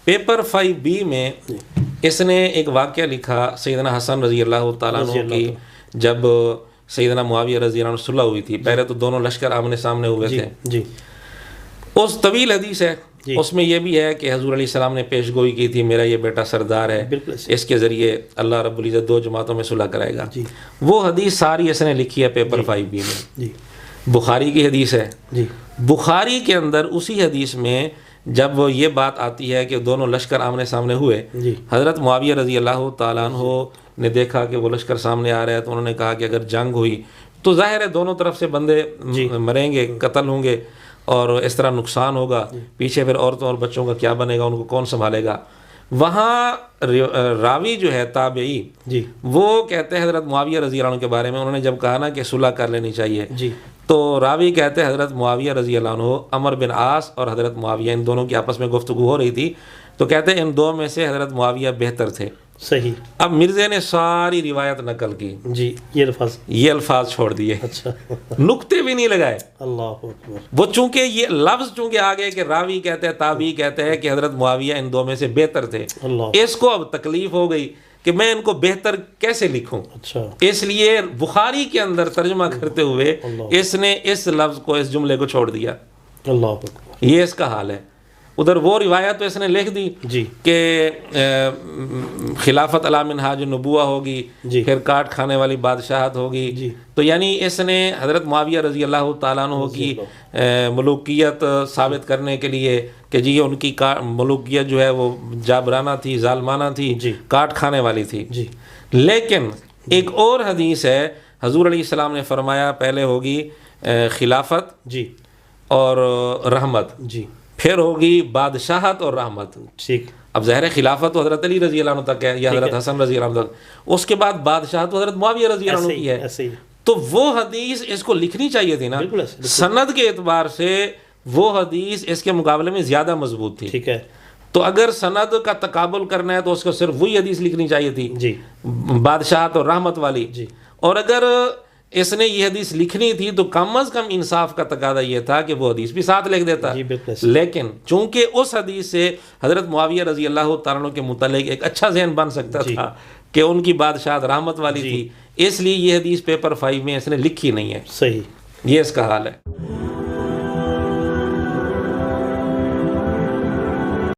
Paper 5B میں اس نے ایک واقعہ لکھا سیدنا حسن رضی اللہ تعالیٰ عنہ کی، جب سیدنا معاویہ رضی اللہ عنہ صلح ہوئی تھی، پہلے تو دونوں لشکر آمنے سامنے ہوئے تھے. جی اس طویل حدیث ہے، اس میں یہ بھی ہے کہ حضور علیہ السلام نے پیش گوئی کی تھی میرا یہ بیٹا سردار ہے، اس کے ذریعے اللہ رب العزت دو جماعتوں میں صلح کرائے گا. وہ حدیث ساری اس نے لکھی ہے پیپر 5B میں. بخاری کی حدیث ہے. بخاری کے اندر اسی حدیث میں جب یہ بات آتی ہے کہ دونوں لشکر آمنے سامنے ہوئے، حضرت معاویہ رضی اللہ تعالیٰ عنہ نے دیکھا کہ وہ لشکر سامنے آ رہا ہے، تو انہوں نے کہا کہ اگر جنگ ہوئی تو ظاہر ہے دونوں طرف سے بندے مریں گے، قتل ہوں گے، اور اس طرح نقصان ہوگا. پیچھے پھر عورتوں اور بچوں کا کیا بنے گا، ان کو کون سنبھالے گا. وہاں راوی جو ہے تابعی، وہ کہتے ہیں حضرت معاویہ رضی اللہ عنہ کے بارے میں، انہوں نے جب کہا نا کہ صلح کر لینی چاہیے، تو راوی کہتے ہیں حضرت معاویہ رضی اللہ عنہ، عمر بن عاص اور حضرت معاویہ، ان دونوں کی آپس میں گفتگو ہو رہی تھی، تو کہتے ہیں ان دو میں سے حضرت معاویہ بہتر تھے. صحیح. اب مرزا نے ساری روایت نقل کی، یہ الفاظ چھوڑ دیے، نقطے بھی نہیں لگائے. اللہ اکبر. وہ چونکہ یہ لفظ چونکہ آگے کہ راوی کہتے ہیں، تابعی کہتے ہیں کہ حضرت معاویہ ان دو میں سے بہتر تھے، اس کو اب تکلیف ہو گئی کہ میں ان کو بہتر کیسے لکھوں. اس لیے بخاری کے اندر ترجمہ کرتے ہوئے اس نے اس لفظ کو، اس جملے کو چھوڑ دیا. یہ اس کا حال ہے. ادھر وہ روایت تو اس نے لکھ دی کہ خلافت علی منہاج النبوہ ہوگی، پھر کاٹ کھانے والی بادشاہت ہوگی. تو یعنی اس نے حضرت معاویہ رضی اللہ تعالیٰ عنہ کی ملوکیت ثابت کرنے کے لیے کہ جی ان کی ملوکیت جو ہے وہ جابرانہ تھی، ظالمانہ تھی، کاٹ کھانے والی تھی. لیکن ایک اور حدیث ہے، حضور علیہ السلام نے فرمایا پہلے ہوگی خلافت اور رحمت، پھر ہوگی بادشاہت اور رحمت. اب ظاہر خلافت تو حضرت علی رضی اللہ عنہ تک ہے یا حضرت حسن رضی اللہ عنہ تک، اس کے بعد بادشاہت تو حضرت معاویہ رضی اللہ عنہ کی ہے. تو وہ حدیث اس کو لکھنی چاہیے تھی نا، سند کے اعتبار سے وہ حدیث اس کے مقابلے میں زیادہ مضبوط تھی. ٹھیک ہے. تو اگر سند کا تقابل کرنا ہے تو اس کو صرف وہی حدیث لکھنی چاہیے تھی، بادشاہت اور رحمت والی. اور اگر اس نے یہ حدیث لکھنی تھی تو کم از کم انصاف کا تقاضا یہ تھا کہ وہ حدیث بھی ساتھ لکھ دیتا. لیکن چونکہ اس حدیث سے حضرت معاویہ رضی اللہ تعالیٰ عنہ کے متعلق ایک اچھا ذہن بن سکتا تھا کہ ان کی بادشاہت رحمت والی تھی، اس لیے یہ حدیث پیپر 5 میں اس نے لکھی نہیں ہے. صحیح. یہ اس کا حال ہے.